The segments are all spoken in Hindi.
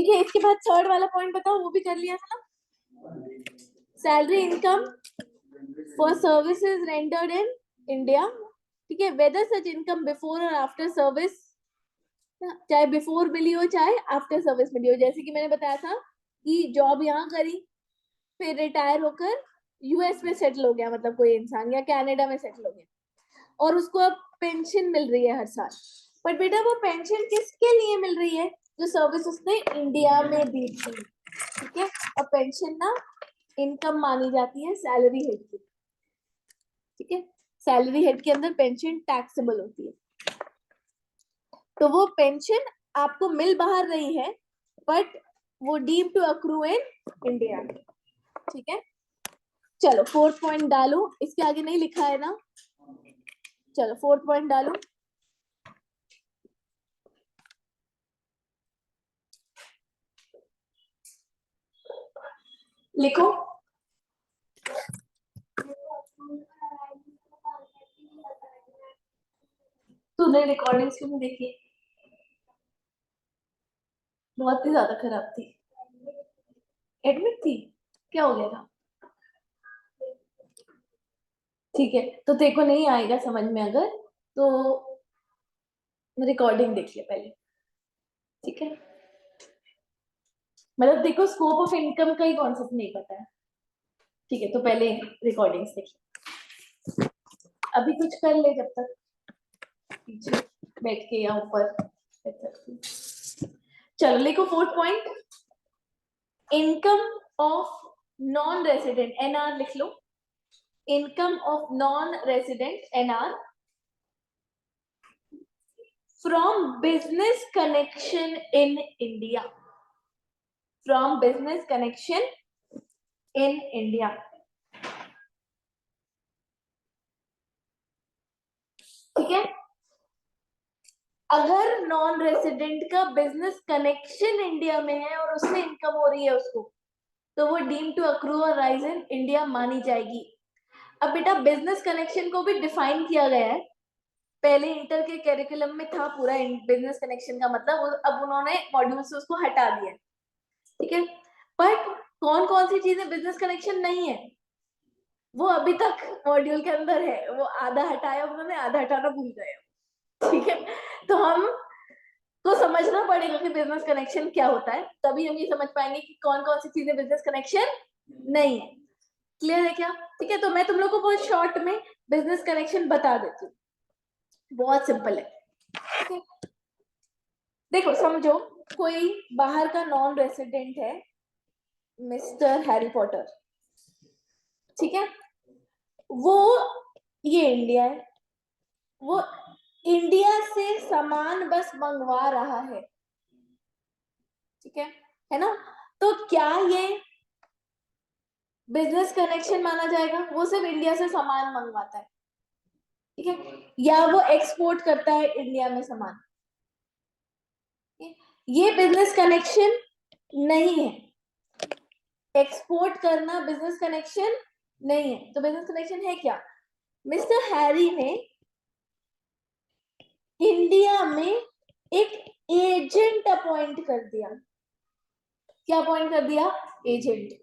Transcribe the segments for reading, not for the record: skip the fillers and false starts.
ठीक है, इसके बाद थर्ड वाला पॉइंट बताओ, वो भी कर लिया था ना, salary income for services rendered in India. ठीक है, वेदर सच इनकम बिफोर और आफ्टर सर्विस, चाहे बिफोर मिली हो चाहे आफ्टर सर्विस मिली हो। जैसे कि मैंने बताया था कि जॉब यहाँ करी, फिर रिटायर होकर यूएस में सेटल हो गया, मतलब कोई इंसान, या कनाडा में सेटल हो गया और उसको अब पेंशन मिल रही है हर साल। पर बेटा वो पेंशन किसके लिए मिल रही है? जो सर्विस उसने इंडिया में दी थी। ठीक है, और पेंशन ना इनकम मानी जाती है सैलरी हेड की। ठीक है, सैलरी हेड के अंदर पेंशन टैक्सेबल होती है, तो वो पेंशन आपको मिल बाहर रही है, बट वो deem to accrue in India. ठीक है, चलो फोर्थ पॉइंट डालो, इसके आगे नहीं लिखा है ना, चलो फोर्थ पॉइंट डालो। लिखो, तूने रिकॉर्डिंग्स क्यों नहीं देखी? बहुत ही ज्यादा खराब थी, एडमिट थी, क्या हो गया था? ठीक है, तो तेरे को नहीं आएगा समझ में अगर, तो रिकॉर्डिंग देख ले पहले। ठीक है, मतलब देखो स्कोप ऑफ इनकम का ही कॉन्सेप्ट नहीं पता है। ठीक है, तो पहले रिकॉर्डिंग्स देख ले, अभी कुछ कर ले जब तक, पीछे बैठ के या ऊपर। चलो लिखो fourth point, income of non resident, NR लिख लो, income of non resident NR from business connection in India, from business connection in India. ठीक है, अगर नॉन रेसिडेंट का बिजनेस कनेक्शन इंडिया में है और उससे इनकम हो रही है उसको, तो वो डीम टू अक्रू और राइज इन इंडिया मानी जाएगी। अब बेटा बिजनेस कनेक्शन को भी डिफाइन किया गया है, पहले इंटर के करिकुलम में था पूरा बिजनेस कनेक्शन का मतलब, अब उन्होंने मॉड्यूल से उसको हटा दिया। ठीक है, बट कौन कौन सी चीजें बिजनेस कनेक्शन नहीं है वो अभी तक मॉड्यूल के अंदर है, वो आधा हटाया उन्होंने, आधा हटाना भूल गए। ठीक है, तो हम तो समझना पड़ेगा कि बिजनेस कनेक्शन क्या होता है, तभी हम ये समझ पाएंगे कि कौन कौन सी चीजें बिजनेस कनेक्शन नहीं है। क्लियर है क्या? ठीक है, तो मैं तुम लोग को बहुत शॉर्ट में बिजनेस कनेक्शन बता देती हूँ, बहुत सिंपल है। देखो समझो, कोई बाहर का नॉन रेसिडेंट है, मिस्टर हैरी पॉटर। ठीक है, वो, ये इंडिया है, वो इंडिया से सामान बस मंगवा रहा है। ठीक है ना? तो क्या ये बिजनेस कनेक्शन माना जाएगा? वो सिर्फ इंडिया से सामान मंगवाता है, ठीक है, या वो एक्सपोर्ट करता है इंडिया में सामान, ये बिजनेस कनेक्शन नहीं है। एक्सपोर्ट करना बिजनेस कनेक्शन नहीं है, तो बिजनेस कनेक्शन है क्या? मिस्टर हैरी ने इंडिया में एक एजेंट अपॉइंट कर दिया। क्या अपॉइंट कर दिया? एजेंट।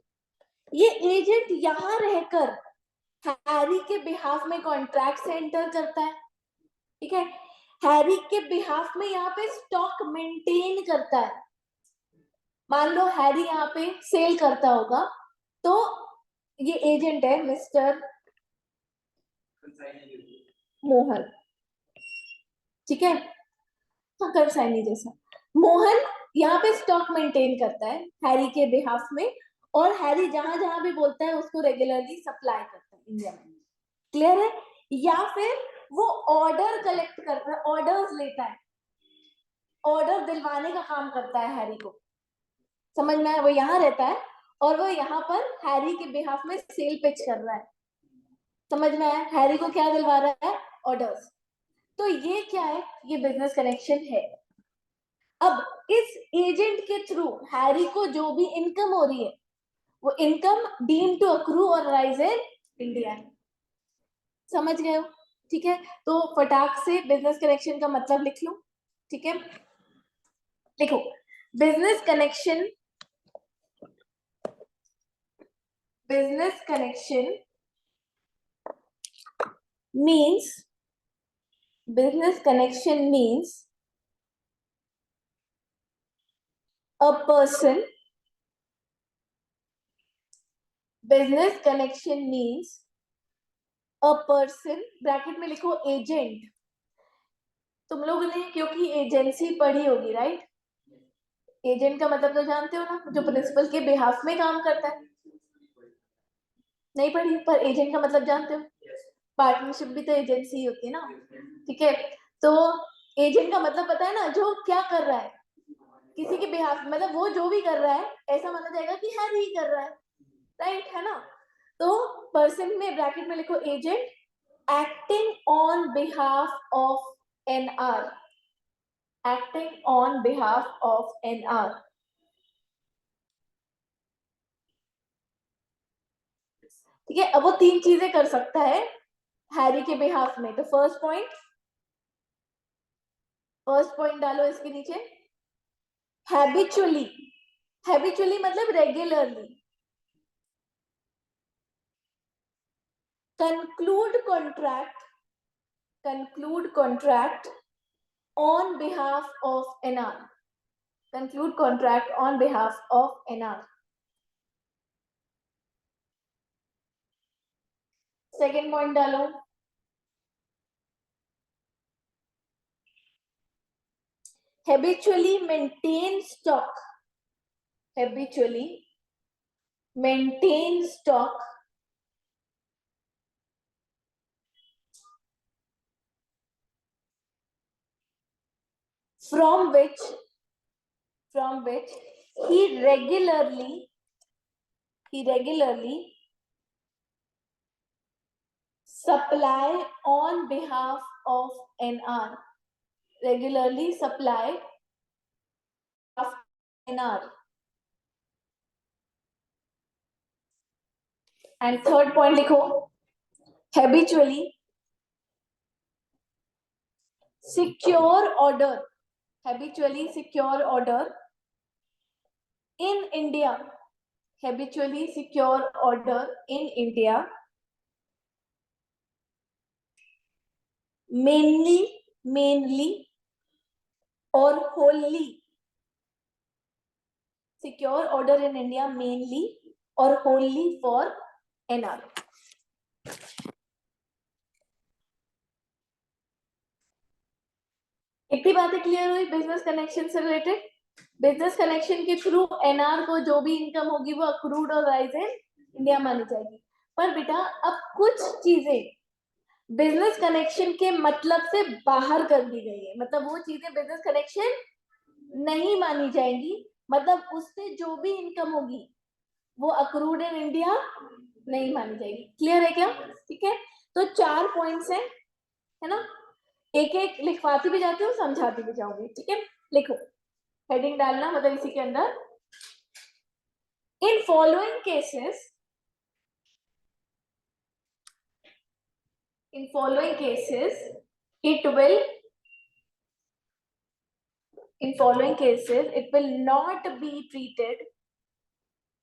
ये एजेंट यहां रहकर हैरी के बिहाफ में कॉन्ट्रैक्ट एंटर करता है। ठीक है, हैरी के बिहाफ में यहाँ पे स्टॉक मेंटेन करता है। मान लो हैरी यहाँ पे सेल करता होगा, तो ये एजेंट है मिस्टर मोहन। ठीक है, हाँ कंसाइनी जैसा। मोहन यहाँ पे स्टॉक मेंटेन करता है हैरी के बिहाफ में, और हैरी जहां जहां भी बोलता है उसको रेगुलरली सप्लाई करता है इंडिया में। क्लियर है? या फिर वो ऑर्डर कलेक्ट करता है, ऑर्डर्स लेता है, ऑर्डर दिलवाने का काम करता है हैरी को। समझ में आया? वो यहाँ रहता है और वो यहाँ पर हैरी के बिहाफ में सेल पिच कर रहा है। समझ में आया? हैरी को क्या दिलवा रहा है? ऑर्डर्स। तो ये क्या है? ये बिजनेस कनेक्शन है। अब इस एजेंट के थ्रू हैरी को जो भी इनकम हो रही है, वो इनकम डीम टू अक्रू और राइज इन इंडिया। समझ गए हो? ठीक है, तो फटाक से बिजनेस कनेक्शन का मतलब लिख लो। ठीक है, लिखो, business connection means business connection means a person. Business connection means a person, bracket में लिखो एजेंट. तुम लोगों ने क्योंकि एजेंसी पढ़ी होगी, राइट? एजेंट का मतलब तो जानते हो ना, जो प्रिंसिपल के बिहाफ में काम करता है. नहीं पढ़ी, पर एजेंट का मतलब जानते हो. पार्टनरशिप भी तो एजेंसी होती है ना. ठीक है, तो एजेंट का मतलब पता है ना, जो क्या कर रहा है किसी के बिहाफ, मतलब वो जो भी कर रहा है ऐसा माना जाएगा कि हर ही कर रहा है, राइट है ना. तो पर्सन में ब्रैकेट में लिखो agent, acting on behalf of N R. Acting on behalf of N R. ठीक है, अब वो 3 चीजें कर सकता है हैरी के बिहाफ में. तो फर्स्ट पॉइंट डालो इसके नीचे, हैबिचुअली. हैबिचुअली मतलब regularly. conclude contract on behalf of NR. Conclude contract on behalf of NR. Second point डालो, habitually maintain stock. Habitually maintain stock from which he regularly supply on behalf of NR. Regularly supply of NR. And third point लिखो, habitually secure order. Habitually secure order in India. Habitually secure order in India. Mainly or wholly. Secure order in India mainly or wholly for NR. इतनी बातें क्लियर हुई बिजनेस कनेक्शन से रिलेटेड. बिजनेस कनेक्शन के थ्रू एनआर को जो भी इनकम होगी वो अक्रूड और राइज इन इंडिया मानी जाएगी. पर बेटा अब कुछ चीजें बिजनेस कनेक्शन के मतलब से बाहर कर दी गई है. मतलब वो चीजें बिजनेस कनेक्शन नहीं मानी जाएंगी. मतलब उससे जो भी इनकम होगी वो अक्रूड इन इंडिया नहीं मानी जाएगी. क्लियर है क्या? ठीक है, तो 4 पॉइंट्स है ना. एक एक लिखवाती भी जाती हूँ, समझाती भी जाऊंगी. ठीक है, लिखो, हेडिंग डालना, मतलब इसी के अंदर in following cases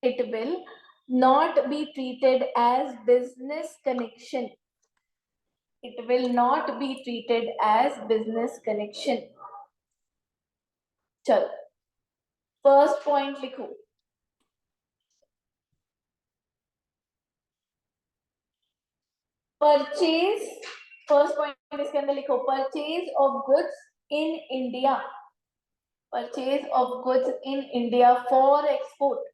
it will not be treated as business connection. It will not be treated as business connection. चलो फर्स्ट पॉइंट लिखो, परचेज. फर्स्ट पॉइंट इसके अंदर लिखो, purchase of goods in India. Purchase of goods in India for export.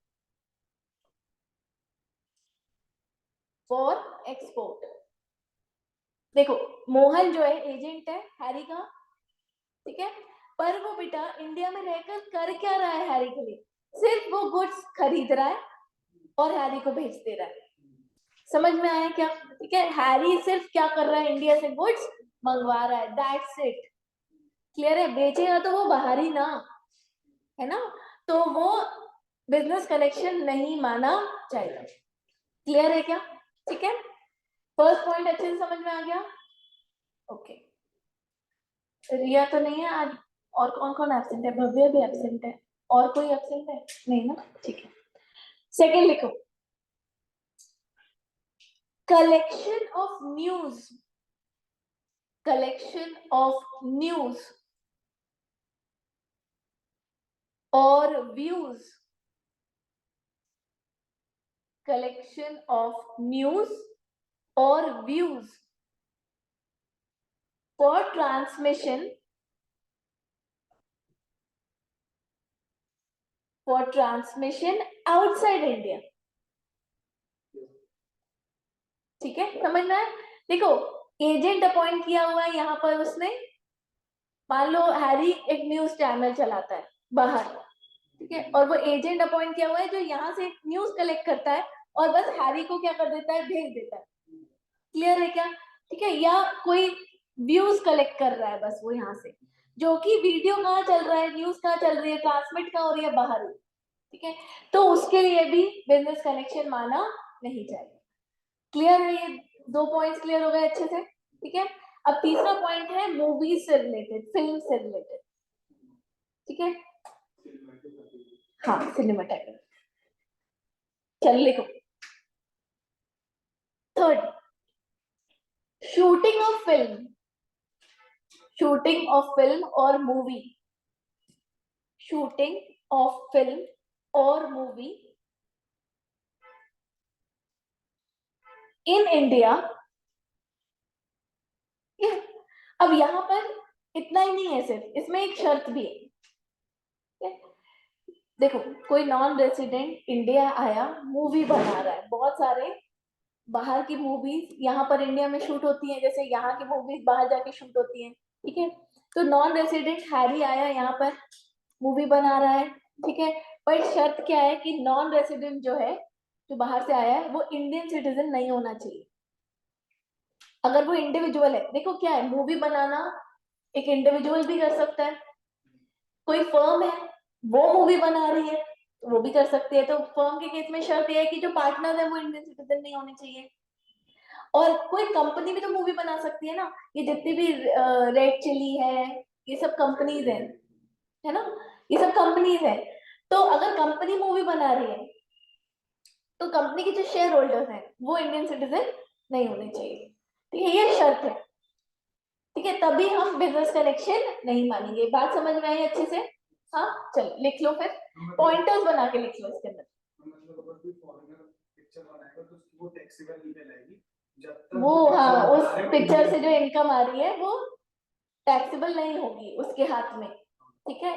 देखो, मोहन जो है एजेंट है हैरी का, ठीक है, पर वो बेटा इंडिया में रहकर कर क्या रहा है हैरी के लिए? सिर्फ वो गुड्स खरीद रहा है और हैरी को भेज दे रहा है. समझ में आया क्या? ठीक है, हैरी सिर्फ क्या कर रहा है, इंडिया से गुड्स मंगवा रहा है, दैट्स इट. क्लियर है? बेचेगा तो वो बाहर ही ना, है ना, तो वो बिजनेस कनेक्शन नहीं माना जाएगा. क्लियर है क्या? ठीक है, फर्स्ट पॉइंट अच्छे से समझ में आ गया? ओके, रिया तो नहीं है आज, और कौन कौन एब्सेंट है? भव्य भी एब्सेंट है, और कोई एब्सेंट है? नहीं ना, ठीक है। सेकंड लिखो, collection of news, collection of news और व्यूज, कलेक्शन ऑफ न्यूज और views for transmission, for transmission outside India. ठीक है, समझ में आया? देखो, एजेंट अपॉइंट किया हुआ है यहाँ पर उसने, मान लो हैरी एक न्यूज चैनल चलाता है बाहर, ठीक है, और वो एजेंट अपॉइंट किया हुआ है जो यहाँ से न्यूज कलेक्ट करता है और बस हैरी को क्या कर देता है, भेज देता है। क्लियर है क्या? ठीक है, या कोई व्यूज कलेक्ट कर रहा है बस वो यहाँ से, जो कि वीडियो कहाँ चल रहा है, न्यूज कहाँ चल रही है, ट्रांसमिट कहाँ हो रही है, बाहर। ठीक है, तो उसके लिए भी बिजनेस कनेक्शन माना नहीं जाएगा। क्लियर है? ये दो पॉइंट्स क्लियर हो गए अच्छे से। ठीक है, अब तीसरा पॉइंट है मूवीज से रिलेटेड, फिल्म से रिलेटेड। ठीक है, हाँ, सिनेमाटोग्राफी। चल लिखो, third, shooting of film, shooting of film और मूवी, शूटिंग ऑफ फिल्म और मूवी इन इंडिया। अब यहाँ पर इतना ही नहीं है, सिर्फ इसमें एक शर्त भी है। देखो, कोई नॉन रेसिडेंट इंडिया आया, मूवी बना रहा है, बहुत सारे बाहर की मूवीज यहाँ पर इंडिया में शूट होती हैं, जैसे यहाँ की मूवीज बाहर जाके शूट होती हैं। ठीक है, तो नॉन रेसिडेंट हैरी आया यहाँ पर, मूवी बना रहा है। ठीक है, पर शर्त क्या है कि नॉन रेसिडेंट जो है, जो बाहर से आया है, वो इंडियन सिटीजन नहीं होना चाहिए। अगर वो इंडिविजुअल है, देखो क्या है, मूवी बनाना एक इंडिविजुअल भी कर सकता है, कोई फर्म है वो मूवी बना रही है तो वो भी कर सकती है। तो फर्म के केस में शर्त यह है कि जो पार्टनर है वो इंडियन सिटीजन नहीं होने चाहिए। और कोई कंपनी भी तो मूवी बना सकती है ना, ये जितनी भी रेड चिली है, ये सब कंपनीज है ना, ये सब कंपनीज है। तो अगर कंपनी मूवी बना रही है तो कंपनी के जो शेयर होल्डर्स हैं वो इंडियन सिटीजन नहीं होने चाहिए। ठीक है, ये शर्त है। ठीक है, तभी हम बिजनेस कनेक्शन नहीं मानेंगे। बात समझ में आई अच्छे से? हाँ, चलो लिख लो, फिर पॉइंटर्स बना के लिख लो इसके अंदर। वो हाँ, उस पिक्चर से जो इनकम आ रही है वो टैक्सेबल नहीं होगी उसके हाथ में। ठीक है,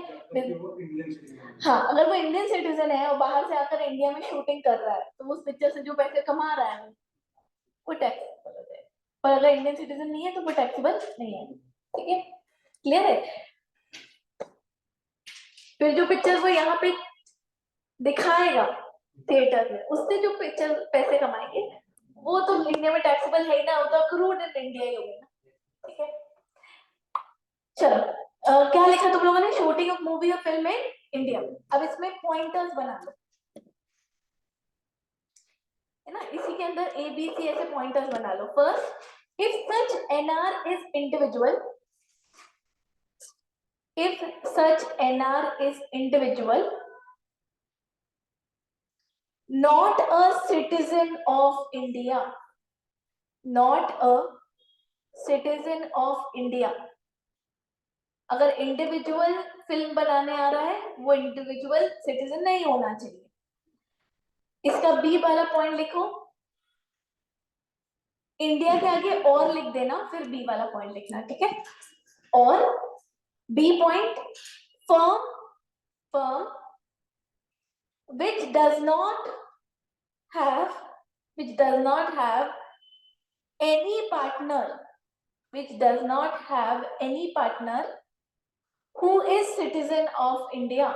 हाँ, अगर वो इंडियन सिटीजन है और बाहर से आकर इंडिया में शूटिंग कर रहा है तो उस पिक्चर से जो पैसे कमा रहा है वो टैक्सेबल हो जाएगा। पर अगर इंडियन सिटीजन नहीं है तो वो टैक्सेबल नहीं है। ठीक है, क्लियर है? फिर जो पिक्चर वो यहाँ पे दिखाएगा थिएटर में, उससे जो पिक्चर पैसे कमाएंगे वो तो इंडिया में टैक्सेबल है ही ना, वो तो अक्रूड इन इंडिया ही होगा ना। ठीक है, चलो, क्या लिखा तुम लोगों ने, शूटिंग ऑफ मूवी और फिल्म इन इंडिया। अब इसमें पॉइंटर्स बना लो, है ना, इसी के अंदर ए बी सी ऐसे पॉइंटर्स बना लो। First, if such NR is individual, if such NR is individual, not a citizen of India, not a citizen of India, अगर इंडिविजुअल फिल्म बनाने आ रहा है वो इंडिविजुअल सिटीजन नहीं होना चाहिए। इसका बी वाला पॉइंट लिखो, इंडिया के आगे और लिख देना, फिर बी वाला पॉइंट लिखना। ठीक है, और B point, firm, firm which does not have, which does not have any partner, which does not have any partner who is citizen of India,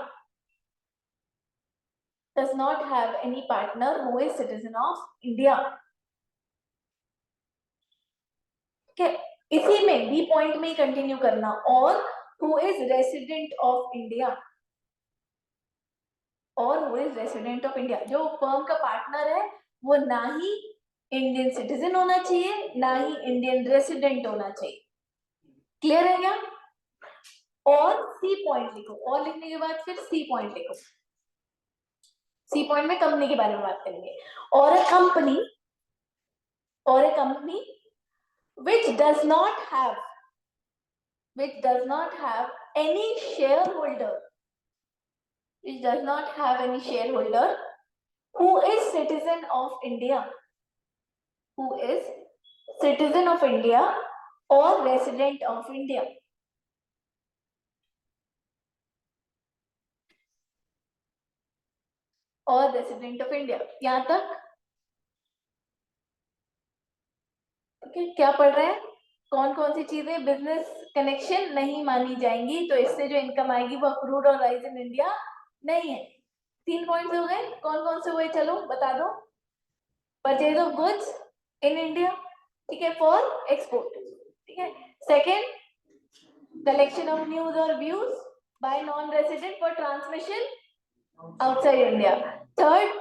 does not have any partner who is citizen of India. Okay, इसी में बी पॉइंट में ही कंटिन्यू करना, और who is resident of India, और who is resident of India, जो फर्म का पार्टनर है वो ना ही इंडियन सिटीजन होना चाहिए ना ही इंडियन रेसिडेंट होना चाहिए। क्लियर है क्या? और सी पॉइंट लिखो, और लिखने के बाद फिर सी पॉइंट लिखो। सी पॉइंट में कंपनी के बारे में बात करेंगे। और a company which does not have any shareholder, who is citizen of India, or resident of India. और रेसिडेंट ऑफ इंडिया, यहाँ तक ओके। क्या पढ़ रहे हैं? कौन कौन सी चीजें बिजनेस कनेक्शन नहीं मानी जाएंगी, तो इससे जो इनकम आएगी वो अक्रूड और राइज इन इंडिया नहीं है। 3 पॉइंट्स हो गए। कौन कौन से हुए चलो बता दो। Purchase of goods in India, ठीक है, फॉर एक्सपोर्ट, ठीक है। सेकेंड, कलेक्शन ऑफ न्यूज और views bye non resident for transmission outside India. Third,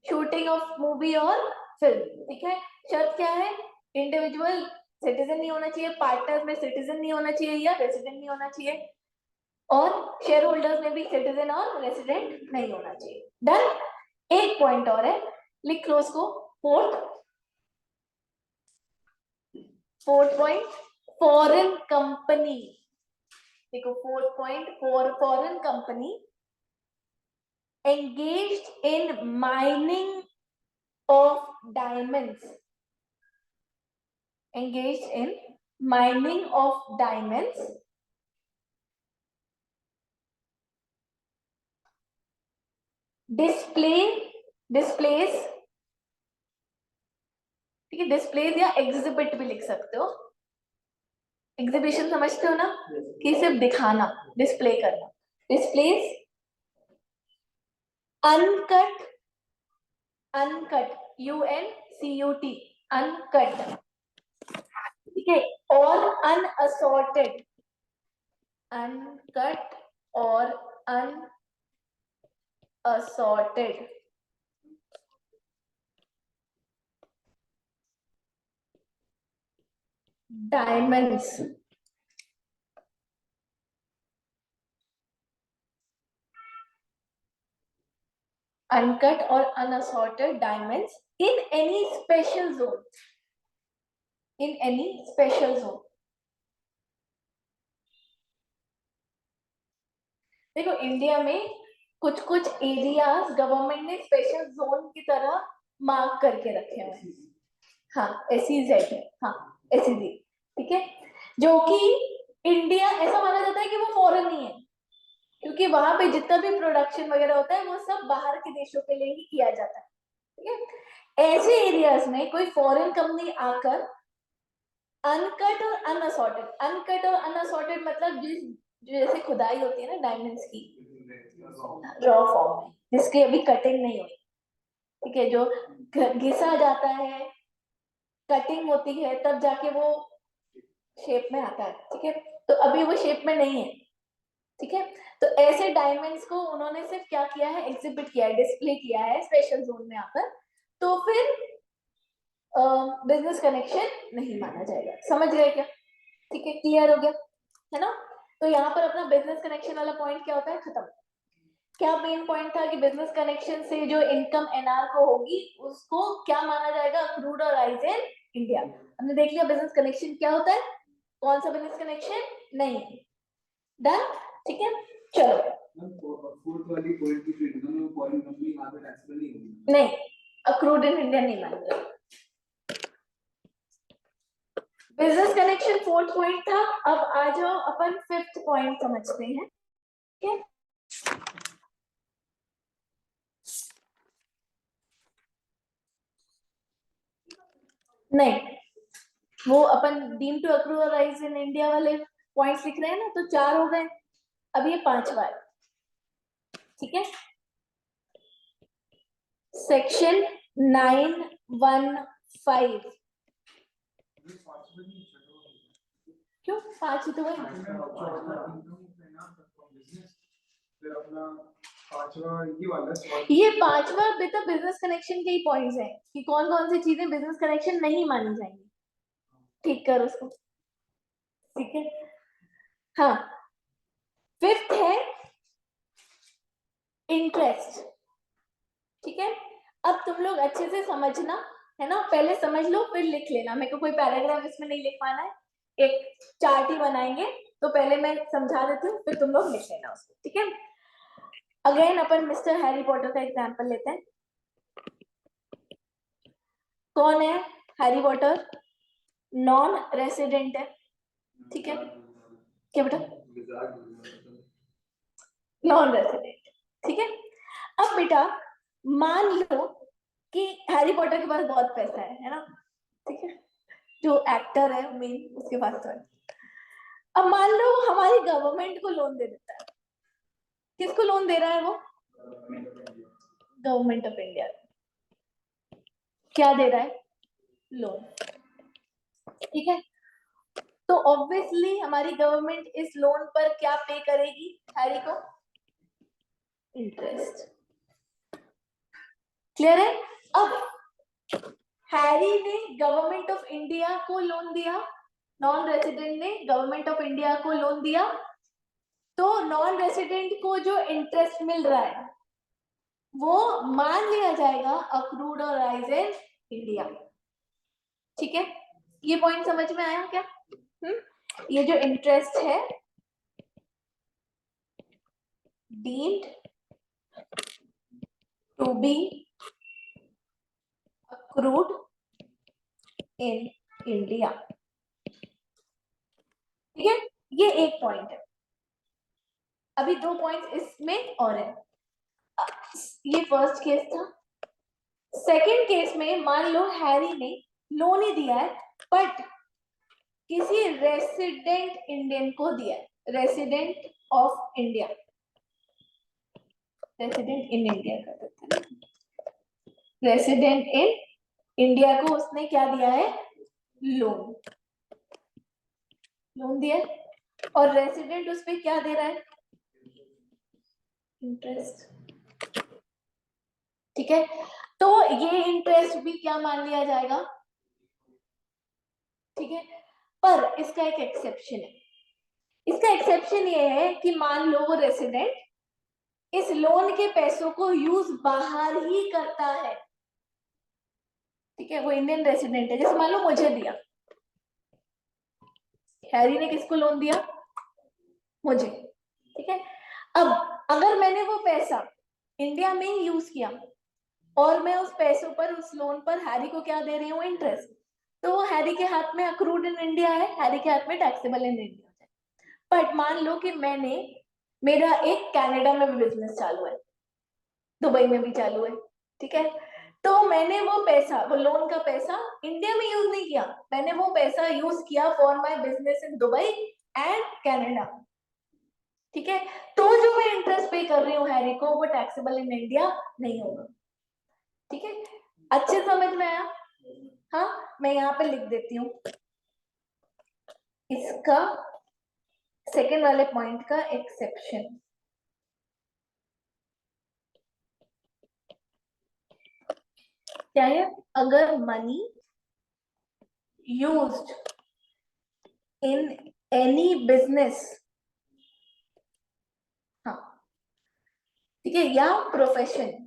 shooting of movie और फिल्म, ठीक है। शर्त क्या है? इंडिविजुअल सिटीजन नहीं होना चाहिए, पार्टनर में सिटीजन नहीं होना चाहिए या रेसिडेंट नहीं होना चाहिए, और शेयर होल्डर्स में भी सिटीजन और रेसिडेंट नहीं होना चाहिए। डन। एक पॉइंट और है, लिख लो उसको। Fourth point, foreign company. देखो fourth point, foreign company engaged in mining of diamonds, displace, ठीक है, डिस्प्लेस या एग्जिबिट भी लिख सकते हो। एग्जीबिशन समझते हो ना, कि सिर्फ दिखाना, डिस्प्ले करना। डिस्प्लेस अनकट, UNCUT, अनकट, ठीक है, और अनअसॉर्टेड, अनकट और अनअसॉर्टेड डायमंड्स, अनकट और unassorted diamonds in any special zone, देखो इंडिया में कुछ कुछ एरियाज गवर्नमेंट ने स्पेशल जोन की तरह मार्क करके रखे हुए हैं। हाँ, SEZ है, हाँ SEZ, ठीक है, जो कि इंडिया ऐसा माना जाता है कि वो फॉरेन नहीं है, क्योंकि वहां पे जितना भी प्रोडक्शन वगैरह होता है वो सब बाहर के देशों के लिए ही किया जाता है, ठीक है। ऐसे एरियाज में कोई फॉरेन कंपनी आकर अनकट और अनअसॉर्टेड मतलब जो जैसे खुदाई होती है ना डायमंड्स की रॉ फॉर्म में, जिसकी अभी कटिंग नहीं हुई, ठीक है, जो घिसा जाता है, कटिंग होती है, तब जाके वो शेप में आता है, ठीक है, तो अभी वो शेप में नहीं है, ठीक है। तो ऐसे डायमंड्स को उन्होंने सिर्फ क्या किया है, एग्जिबिट किया है, डिस्प्ले किया है स्पेशल जोन में आकर, तो फिर बिजनेस कनेक्शन नहीं माना जाएगा। समझ गए क्या? ठीक है, क्लियर हो गया है ना। तो यहाँ पर अपना बिजनेस कनेक्शन वाला पॉइंट क्या होता है, खत्म। क्या मेन पॉइंट था कि बिजनेस कनेक्शन से जो इनकम NR को होगी उसको क्या माना जाएगा, अक्रूड और राइज इन इंडिया। हमने देख लिया बिजनेस कनेक्शन क्या होता है, कौन सा बिजनेस कनेक्शन नहीं। डन, ठीक है, चलो। नहीं, अक्रूड इन इंडिया नहीं मानेगा। बिजनेस कनेक्शन फोर्थ पॉइंट था। अब आ जाओ अपन फिफ्थ पॉइंट समझते हैं, ठीक है। नहीं, वो अपन डीम टू अक्रू और राइज इन इंडिया वाले पॉइंट्स लिख रहे हैं ना, तो 4 हो गए, अब ये 5वां है, ठीक है। सेक्शन 915, क्यों 5 ही तो है। ये 5वां बेटा बिजनेस कनेक्शन के ही पॉइंट्स हैं कि कौन कौन सी चीजें बिजनेस कनेक्शन नहीं मानी जाएंगी। ठीक कर उसको, ठीक है, हाँ। फिफ्थ है इंटरेस्ट। ठीक है, अब तुम लोग अच्छे से समझना है ना, पहले समझ लो फिर लिख लेना, मेरे को कोई पैराग्राफ इसमें नहीं लिखवाना है, एक चार्ट ही बनाएंगे, तो पहले मैं समझा देती हूँ फिर तुम लोग लिख लेना उसको। ठीक है, अगेन अपन मिस्टर हैरी पॉटर का एग्जांपल लेते हैं। कौन है हैरी पॉटर? नॉन रेसिडेंट है। ठीक है, क्या बेटा? Non resident. ठीक है, अब बेटा मान लो कि हैरी पॉटर के पास बहुत पैसा है ना, ठीक है, जो एक्टर है मेन उसके पास तो है। अब मान लो हमारी गवर्नमेंट को लोन दे देता है। किसको लोन दे रहा है वो? Government of India. क्या दे रहा है? लोन। ठीक है, तो ऑब्वियसली हमारी गवर्नमेंट इस लोन पर क्या पे करेगी हैरी को? इंटरेस्ट। क्लियर है? अब हैरी ने गवर्नमेंट ऑफ इंडिया को लोन दिया, नॉन रेसिडेंट ने गवर्नमेंट ऑफ इंडिया को लोन दिया, तो नॉन रेसिडेंट को जो इंटरेस्ट मिल रहा है वो मान लिया जाएगा अक्रूड और राइज इन इंडिया। ठीक है, ये पॉइंट समझ में आया क्या? ये जो इंटरेस्ट है deemed to be accrued in India. ठीक है, ये एक पॉइंट है। अभी दो पॉइंट इसमें और है। ये फर्स्ट केस था। सेकंड केस में मान लो हैरी ने लोन ही दिया है बट किसी रेसिडेंट इंडियन को दिया है, resident of India, resident in India कर देते हैं, रेसिडेंट इन इंडिया को उसने क्या दिया है? लोन। लोन दिया है और रेसिडेंट उस पे क्या दे रहा है? इंटरेस्ट। ठीक है, तो ये इंटरेस्ट भी क्या मान लिया जाएगा? ठीक है, पर इसका एक एक्सेप्शन है। इसका एक्सेप्शन ये है कि मान लो वो रेसिडेंट इस लोन के पैसों को यूज बाहर ही करता है। ठीक है, वो इंडियन रेसिडेंट है, जैसे मान लो मुझे दिया, हैरी ने किसको लोन दिया? मुझे। ठीक है, अब अगर मैंने वो पैसा इंडिया में ही यूज किया और मैं उस पैसों पर, उस लोन पर हैरी को क्या दे रही हूँ? इंटरेस्ट, तो वो हैरी के हाथ में अक्रूड इन इंडिया है, हैरी के हाथ में टैक्सेबल इन इंडिया है। बट मान लो कि मैंने, मेरा एक कनाडा में भी बिजनेस चालू है, दुबई में भी चालू है। ठीक है, तो मैंने वो पैसा, वो लोन का पैसा इंडिया में यूज नहीं किया, मैंने वो पैसा यूज किया for my business in Dubai and Canada. ठीक है, तो जो मैं इंटरेस्ट पे कर रही हूँ हैरी को वो टैक्सेबल इन इंडिया नहीं होगा। ठीक है, अच्छे समझ में आया? हाँ, मैं यहाँ पे लिख देती हूँ इसका सेकेंड वाले पॉइंट का एक्सेप्शन। क्या है? अगर money used in any business, हाँ ठीक है, या प्रोफेशन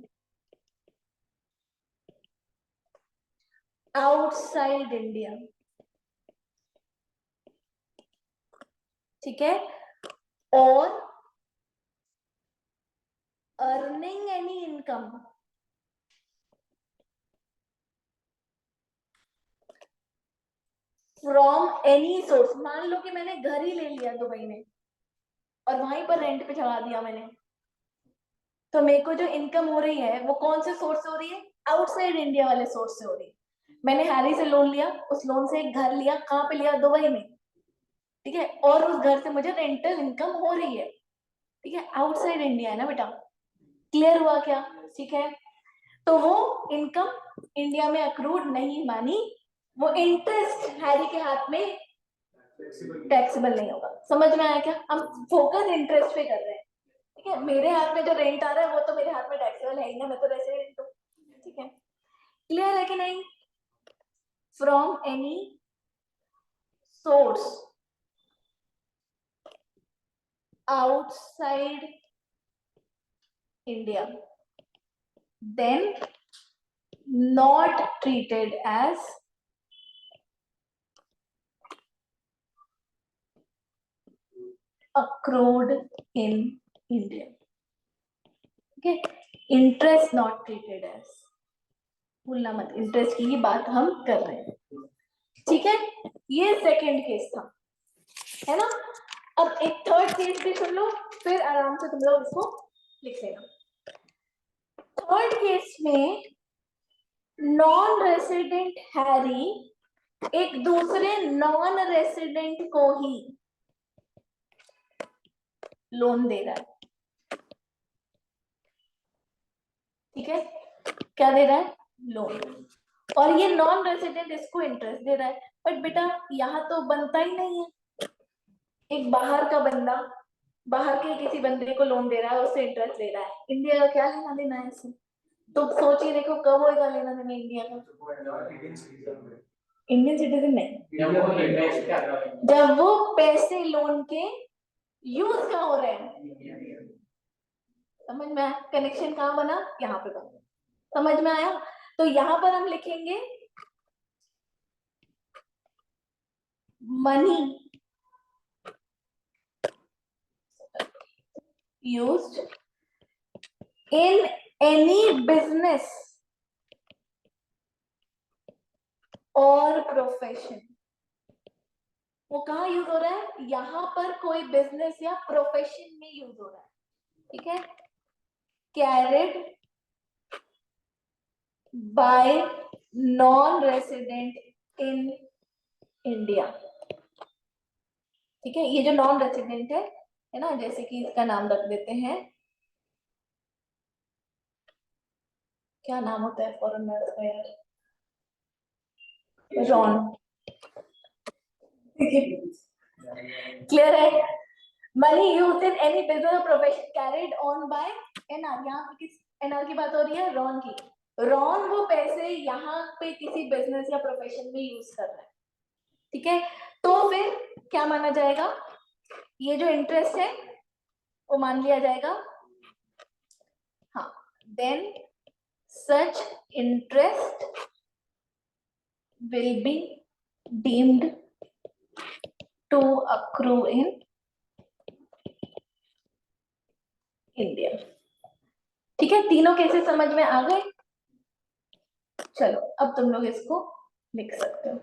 आउटसाइड इंडिया, ठीक है, और earning any income from any source. मान लो कि मैंने घर ही ले लिया दुबई में और वहीं पर रेंट पे चढ़ा दिया मैंने, तो मेरे को जो इनकम हो रही है वो कौन से सोर्स से हो रही है? आउटसाइड इंडिया वाले सोर्स से हो रही है। मैंने हैरी से लोन लिया, उस लोन से एक घर लिया, कहाँ पे लिया? दुबई में। ठीक है, और उस घर से मुझे रेंटल इनकम हो रही है। ठीक है, आउटसाइड इंडिया है ना बेटा। क्लियर हुआ क्या? ठीक है, तो वो इनकम इंडिया में अक्रूड नहीं मानी, वो इंटरेस्ट हैरी के हाथ में टैक्सेबल नहीं होगा। समझ में आया क्या? हम फोकस इंटरेस्ट पे कर रहे हैं। ठीक है, मेरे हाथ में जो रेंट आ रहा है वो तो मेरे हाथ में टैक्सेबल है ही ना, मैं तो रेसिडेंट हूँ। ठीक है, क्लियर है कि नहीं? From any source outside India, then not treated as accrued in India. Okay, interest not treated as, भूलना मत, इंटरेस्ट की ही बात हम कर रहे हैं. ठीक है, ये सेकेंड केस था, है ना. अब एक थर्ड केस भी सुन लो, फिर आराम से तुम लोग इसको लिख लेना. थर्ड केस में नॉन रेसिडेंट हैरी एक दूसरे नॉन रेसिडेंट को ही लोन दे रहा है. ठीक है, क्या दे रहा है? लोन. और ये नॉन रेसिडेंट इसको इंटरेस्ट दे रहा है. बट बेटा यहाँ तो बनता ही नहीं है. एक बाहर का बंदा बाहर के किसी बंदे को लोन दे रहा है, उससे इंटरेस्ट ले रहा है. इंडिया का क्या लेना देना है इससे? तो सोचिए, देखो कब होगा लेना देना इंडिया का? इंडियन सिटीजन नहीं, जब वो पैसे लोन के यूज कहाँ हो रहे हैं. समझ में आया? कनेक्शन कहाँ बना? यहाँ पे बना. समझ में आया? तो यहाँ पर हम लिखेंगे money used in any business और प्रोफेशन. वो कहाँ यूज हो रहा है? यहाँ पर कोई बिजनेस या प्रोफेशन में यूज हो रहा है. ठीक है, carried by non resident in India. ठीक है, ये जो नॉन रेसिडेंट है ना, जैसे कि इसका नाम रख देते हैं, क्या नाम होता है फॉरेनर का यार? रॉन. क्लियर है? Money use in any business profession carried on by NR. यहाँ पे किस एनआर की बात हो रही है? रॉन की. रॉन वो पैसे यहाँ पे किसी बिजनेस या प्रोफेशन में यूज कर रहा है. ठीक है, तो फिर क्या माना जाएगा? ये जो इंटरेस्ट है वो मान लिया जाएगा. हाँ, then such interest will be deemed to accrue in India. ठीक है, तीनों केसेस समझ में आ गए? चलो अब तुम लोग इसको लिख सकते हो.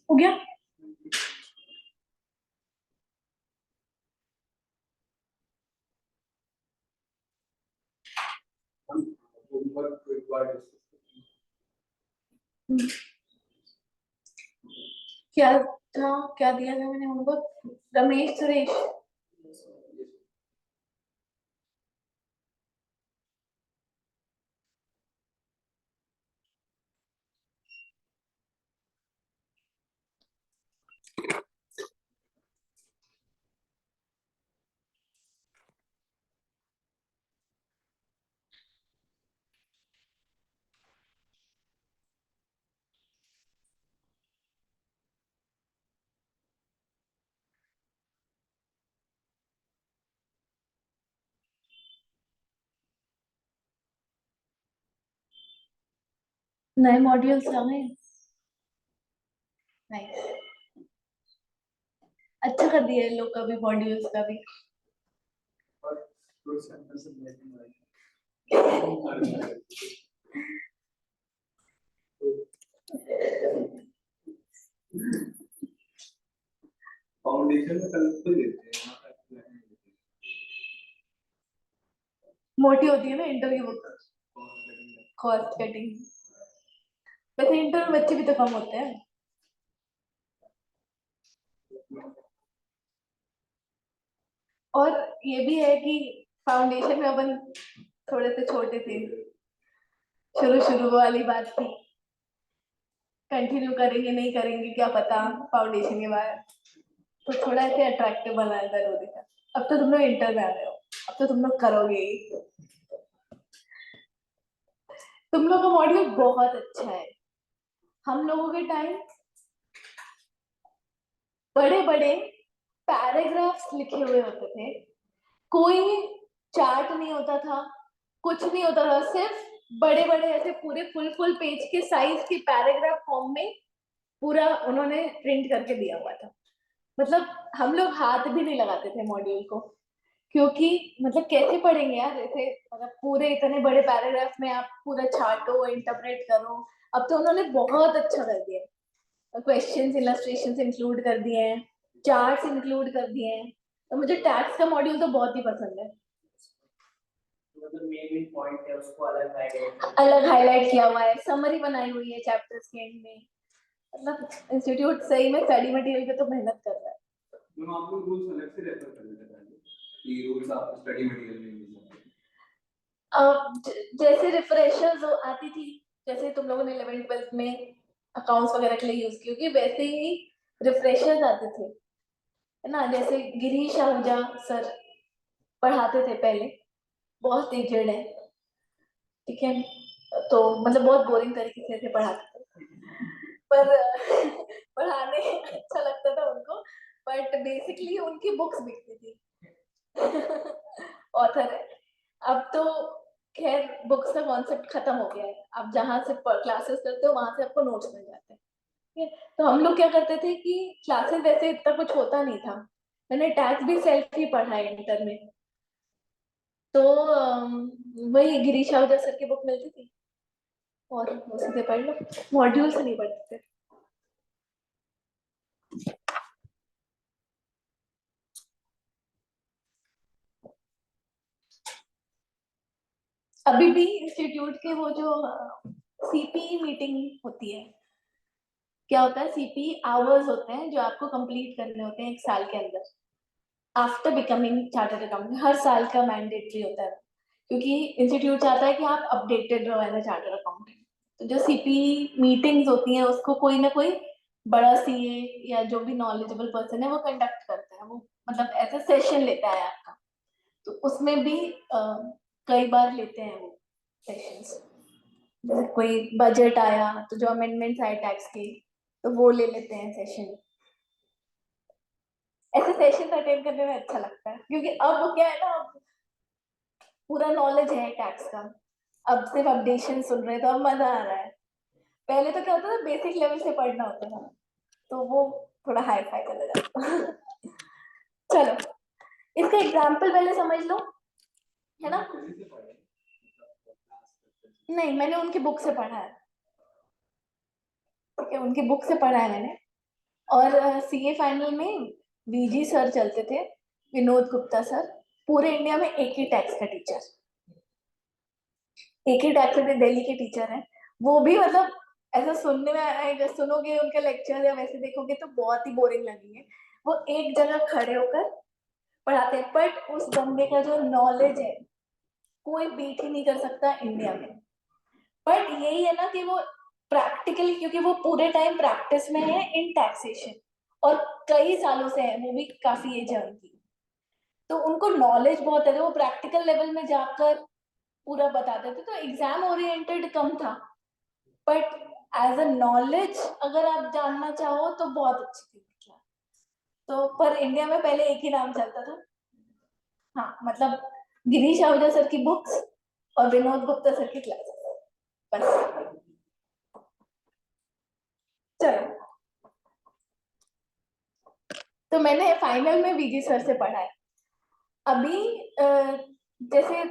हो गया। क्या था, क्या दिया था मैंने उनको? रमेश सुरेश। नए मॉड्यूल्स आ गए। नाइस। अच्छा कर दिया इन लोग का भी, मॉड्यूल्स का भी। फाउंडेशन में कल तो देते हैं, मोटी होती है ना इंटरव्यू बुक। Cost cutting. वैसे इंटर में बच्चे भी तो कम होते हैं। और ये भी है कि फाउंडेशन में अपन थोड़े से छोटे थे, शुरू शुरू वाली बात थी, कंटिन्यू करेंगे नहीं करेंगे क्या पता फाउंडेशन के बाद, तो थोड़ा ऐसे अट्रैक्टिव बनाया था रोदी का। अब तो तुम लोग इंटर में आ रहे हो, अब तो तुम लोग करोगे। तुम लोग का मॉड्यूल बहुत अच्छा है। हम लोगों के टाइम बड़े बड़े पैराग्राफ्स लिखे हुए होते थे, कोई चार्ट नहीं होता था, कुछ नहीं होता था, सिर्फ बड़े बड़े ऐसे पूरे फुल पेज के साइज के पैराग्राफ फॉर्म में पूरा उन्होंने प्रिंट करके दिया हुआ था। मतलब हम लोग हाथ भी नहीं लगाते थे मॉड्यूल को, क्योंकि मतलब कैसे पढ़ेंगे यार ऐसे, मतलब पूरे इतने बड़े पैराग्राफ में आप पूरा छाटो इंटरप्रेट करो। अब तो उन्होंने बहुत अच्छा कर दिया, क्वेश्चंस इलस्ट्रेशंस इंक्लूड कर दिए हैं, चार्ट्स इंक्लूड कर दिए हैं। तो मुझे टैक्स का मॉड्यूल तो बहुत ही पसंद है। मतलब मेन पॉइंट है उसको अलग हाईलाइट किया हुआ है, समरी बनाई हुई है चैप्टर्स के एंड में। मतलब इंस्टीट्यूट सही में स्टडी मटेरियल पे तो मेहनत कर रहा है। मैम आप लोग रूल्स अलग से रेफर कर लेते हैं कि रूल्स आपको स्टडी मटेरियल में मिल जाते हैं। जैसे रिफ्रेशर्स आती थी, जैसे तुम लोगों ने 11th 12th में अकाउंट्स वगैरह के लिए यूज की होगी, वैसे ही रिफ्रेशर्स आते थे, है ना। जैसे गिरीश आहूजा सर पढ़ाते थे पहले, बहुत एजेड है, ठीक है, तो मतलब बहुत बोरिंग तरीके से पढ़ाते थे, पर पढ़ाने अच्छा लगता था उनको, बट बेसिकली उनकी बुक्स बिकती थी। ऑथर है। अब तो खैर बुक्स का कॉन्सेप्ट खत्म हो गया है, आप जहाँ से क्लासेस करते हो वहां से आपको नोट्स मिल जाते हैं, ठीक है। तो हम लोग क्या करते थे कि क्लासेस वैसे इतना कुछ होता नहीं था, मैंने टैक्स भी सेल्फ ही पढ़ा है इंटर में, तो वही गिरीश आहूजा सर की बुक मिलती थी और उसी से पढ़ लो, मॉड्यूल से नहीं पढ़ते थे। अभी भी इंस्टीट्यूट के वो जो सीपी मीटिंग होती है, क्या होता है, सीपी आवर्स होते हैं जो आपको कंप्लीट करने होते हैं एक साल के अंदर, आफ्टर बिकमिंग चार्टर्ड अकाउंटेंट। हर साल का मैंडेटरी होता है, क्योंकि इंस्टीट्यूट चाहता है कि आप अपडेटेड रहो एज अ चार्टर्ड अकाउंटेंट। तो जो सीपी मीटिंग्स होती हैं उसको कोई ना कोई बड़ा सीए या जो भी नॉलेजेबल पर्सन है वो कंडक्ट करता है, वो मतलब ऐसा सेशन लेता है आपका। तो उसमें भी कई बार लेते हैं वो सेशंस, जैसे कोई बजट आया तो जो अमेंडमेंट्स आए टैक्स के, तो वो ले लेते हैं सेशन। ऐसे सेशन अटेंड करने में अच्छा लगता है, क्योंकि अब क्या है ना, अब पूरा नॉलेज है टैक्स का, अब सिर्फ अपडेशन सुन रहे हैं तो अब मजा आ रहा है। पहले तो क्या होता था, बेसिक लेवल से पढ़ना होता था, तो वो थोड़ा हाई फाई चला जाता। चलो इसका एग्जाम्पल पहले समझ लो, है ना। नहीं, मैंने उनकी बुक से पढ़ा है, ठीक है, उनकी बुक से पढ़ा है मैंने। और सीए फाइनल में वीजी सर चलते थे, विनोद गुप्ता सर, पूरे इंडिया में एक ही टैक्स का टीचर, एक ही टैक्स के दिल्ली के टीचर हैं। वो भी मतलब ऐसा सुनने में आएगा, सुनोगे उनके लेक्चर या वैसे देखोगे तो बहुत ही बोरिंग लगेंगे। वो एक जगह खड़े होकर पढ़ाते हैं, बट उस बंदे का जो नॉलेज है कोई बीट ही नहीं कर सकता इंडिया में। बट यही है ना कि वो प्रैक्टिकली, क्योंकि वो पूरे टाइम प्रैक्टिस में है इन टैक्सेशन और कई सालों से है, वो भी काफी एज है उनकी, तो उनको नॉलेज बहुत है, तो वो प्रैक्टिकल लेवल में जाकर पूरा बताते थे। तो एग्जाम ओरिएंटेड कम था, बट एज अ नॉलेज अगर आप जानना चाहो तो बहुत अच्छी थी मतलब। तो पर इंडिया में पहले एक ही नाम चलता था, हाँ मतलब गिरीश आहूजा सर की बुक्स और विनोद गुप्ता सर की क्लास, बस। चलो, तो मैंने फाइनल में वीजी सर से पढ़ा है। अभी जैसे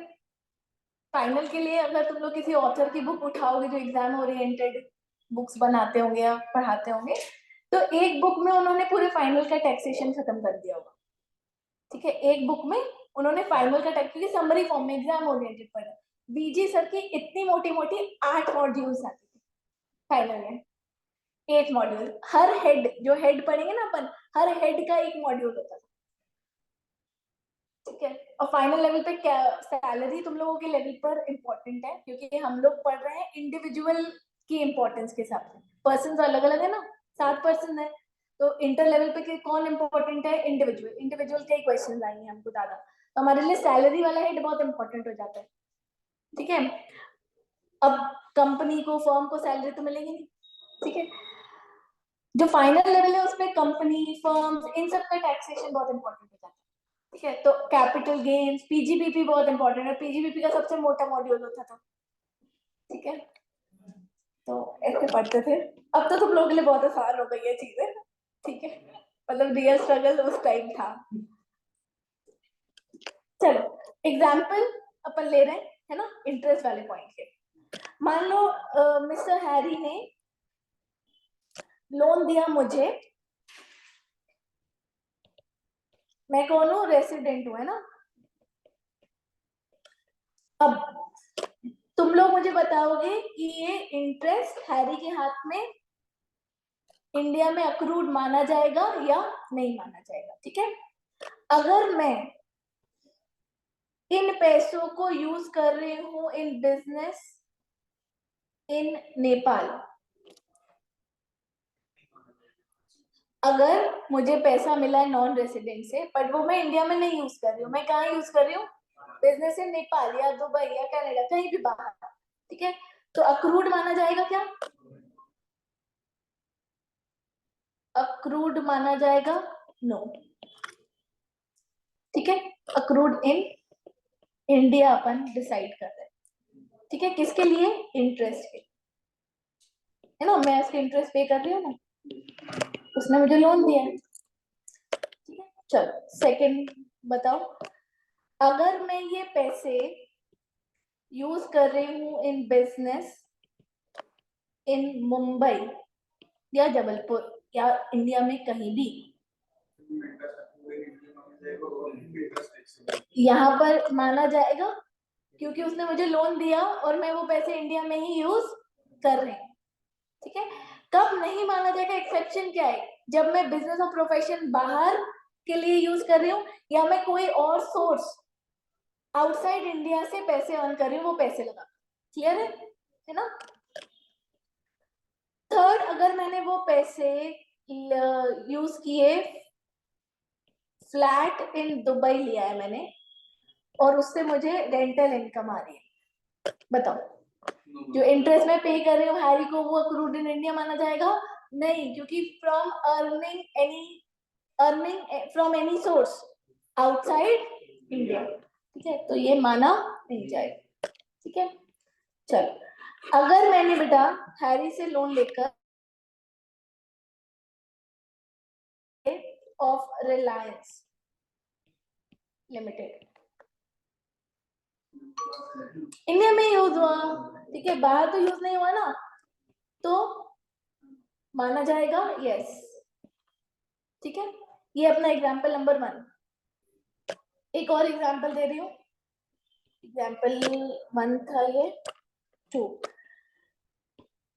फाइनल के लिए अगर तुम लोग किसी ऑथर की बुक उठाओगे जो एग्जाम ओरिएंटेड बुक्स बनाते होंगे या पढ़ाते होंगे, तो एक बुक में उन्होंने पूरे फाइनल का टैक्सेशन खत्म कर दिया होगा। ठीक है, एक बुक में उन्होंने फाइनल का टैक्स, क्योंकि समरी फॉर्म में एग्जाम ओरिएंटेड पढ़ा, बीजी सर की इतनी मोटी मोटी 8 मॉड्यूल्स आती थी फाइनल में, 8 मॉड्यूल, हर हेड, जो हेड पढ़ेंगे ना अपन, हर हेड का एक मॉड्यूल होता था। ठीक है, और फाइनल लेवल पे क्या सैलरी तुम लोगों के लेवल पर इम्पोर्टेंट है, क्योंकि हम लोग पढ़ रहे हैं इंडिविजुअल की इम्पोर्टेंस के हिसाब से, पर्सन अलग अलग है ना, 7 पर्सन है, तो इंटर लेवल पे कौन इम्पोर्टेंट है, इंडिविजुअल, इंडिविजुअल के क्वेश्चन आएंगे हमको ज्यादा, तो हमारे लिए सैलरी वाला हेड बहुत इंपॉर्टेंट हो जाता है। ठीक है, अब कंपनी को, फर्म को सैलरी तो मिलेगी नहीं। ठीक है, जो फाइनल लेवल है उसमें कंपनी, फर्म, इन सब का टैक्सेशन बहुत इंपॉर्टेंट हो जाता है। ठीक है, तो कैपिटल गेन्स, पीजीबीपी बहुत इंपॉर्टेंट है, पीजीबीपी का सबसे मोटा मॉड्यूल होता था। ठीक है, तो ऐसे पढ़ते थे। अब तो तुम लोगों के लिए बहुत आसान हो गई है चीजें। ठीक है, मतलब रियल स्ट्रगल उस टाइम था। चलो, एग्जाम्पल अपन ले रहे हैं, है ना, इंटरेस्ट वाले पॉइंट के। मान लो मिस्टर हैरी ने लोन दिया मुझे, मैं कौन हूँ, रेसिडेंट हूँ, है ना। अब तुम लोग मुझे बताओगे कि ये इंटरेस्ट हैरी के हाथ में इंडिया में अक्रूड माना जाएगा या नहीं माना जाएगा। ठीक है, अगर मैं इन पैसों को यूज कर रही हूं इन बिजनेस इन नेपाल, अगर मुझे पैसा मिला है नॉन रेसिडेंट से, बट वो मैं इंडिया में नहीं यूज कर रही हूँ, मैं कहाँ यूज कर रही हूँ, बिजनेस इन नेपाल या दुबई या कनाडा, कहीं भी बाहर। ठीक है, तो अक्रूड माना जाएगा क्या, अक्रूड माना जाएगा, नो। ठीक है, accrued in India upon decide कर रहे हैं। ठीक है, किसके लिए, इंटरेस्ट के, है ना, मैं उसके इंटरेस्ट पे कर रही हूँ ना, उसने मुझे लोन दिया है। ठीक है, चलो सेकंड बताओ, अगर मैं ये पैसे यूज कर रही हूँ इन बिजनेस इन मुंबई या जबलपुर या इंडिया में कहीं भी, यहाँ पर माना जाएगा, क्योंकि उसने मुझे लोन दिया और मैं वो पैसे इंडिया में ही यूज कर रही हूँ। ठीक है, कब नहीं माना जाएगा, एक्सेप्शन क्या है, जब मैं बिजनेस और प्रोफेशन बाहर के लिए यूज कर रही हूँ या मैं कोई और सोर्स आउटसाइड इंडिया से पैसे अर्न कर रही हूँ, वो पैसे लगा। क्लियर है ना। थर्ड, अगर मैंने वो पैसे यूज किए, फ्लैट इन दुबई लिया है मैंने और उससे मुझे रेंटल इनकम आ रही है, बताओ जो इंटरेस्ट मैं पे कर रही हूँ हैरी को, वो अक्रूड इन इंडिया माना जाएगा, नहीं, क्योंकि from earning from any source outside India. ठीक है, तो ये माना नहीं जाएगा। ठीक है, चलो, अगर मैंने बेटा हैरी से लोन लेकर ऑफ रिलायंस लिमिटेड, इंडिया में यूज हुआ, ठीक है, बाहर तो यूज नहीं हुआ ना, तो माना जाएगा, यस। ठीक है, ये अपना एग्जाम्पल नंबर 1। एक और एग्जाम्पल दे रही हूँ, एग्जाम्पल 1 था ये। 2,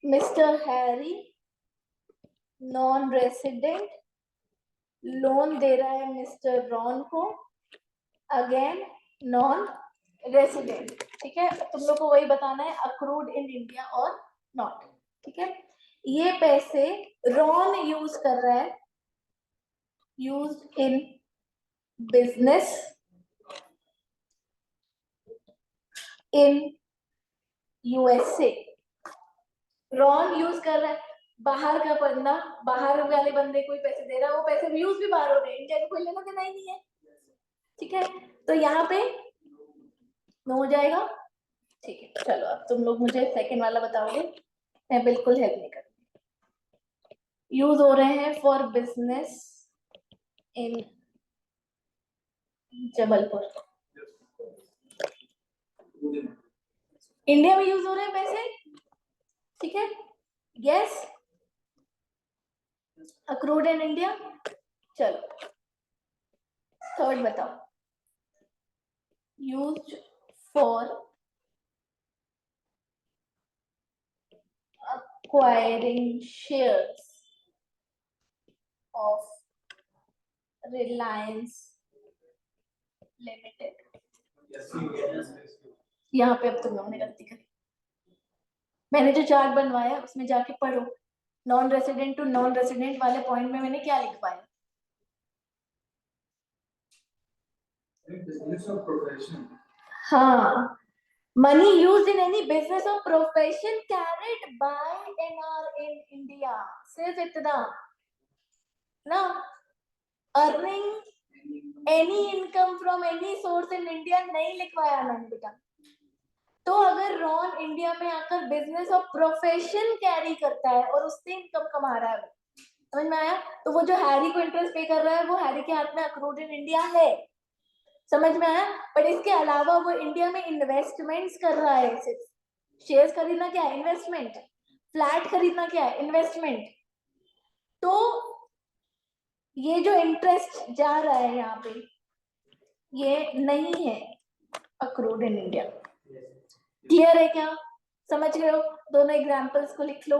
mister Harry non resident loan दे रहा है मिस्टर रॉन को, अगेन नॉन रेसिडेंट। ठीक है, तुम लोग को वही बताना है अक्रूड इन इंडिया और नॉट। ठीक है, ये पैसे रॉन यूज कर रहा है, use in business in USA. Ron use कर रहा है, बाहर का बंदा, बाहर वाले बंदे को पैसे दे रहा है, वो पैसे यूज भी बाहर हो रहे हैं, इंडिया को कोई लेना देना ही नहीं है। ठीक है, तो यहाँ पे नो हो जाएगा। ठीक है, चलो अब तुम लोग मुझे सेकंड वाला बताओगे, मैं बिल्कुल हेल्प नहीं करूंगी। यूज हो रहे हैं for business in Jabalpur, India में यूज हो रहे हैं पैसे। ठीक है, यस, अक्रूड इन इंडिया। चलो थर्ड बताओ, use for acquiring shares of Reliance Limited। यहाँ पे अब तुम लोगों ने गलती करी, मैंने जो चार्ट बनवाया उसमें जाके पढ़ो, non resident to non resident वाले पॉइंट में मैंने क्या लिखवाया। हाँ, money used in any business or profession carried by NR in India, सिर्फ इतना ना, earning any income from any source in India नहीं लिखवाया मैंने बेटा। तो अगर रॉन इंडिया में आकर बिजनेस और प्रोफेशन कैरी करता है और उससे इनकम कमा रहा है, समझ में आया, तो वो जो हैरी को इंटरेस्ट पे कर रहा है वो हैरी के हाथ में अक्रूड इन इंडिया है, समझ में आया। बट इसके अलावा वो इंडिया में इन्वेस्टमेंट्स कर रहा है, सिर्फ शेयर्स खरीदना क्या है, इन्वेस्टमेंट, फ्लैट खरीदना क्या है, इन्वेस्टमेंट। तो ये जो इंटरेस्ट जा रहा है यहाँ पे, ये नहीं है अक्रूड इन इंडिया। क्लियर है क्या, समझ रहे हो? दोनों एग्जाम्पल्स को लिख लो।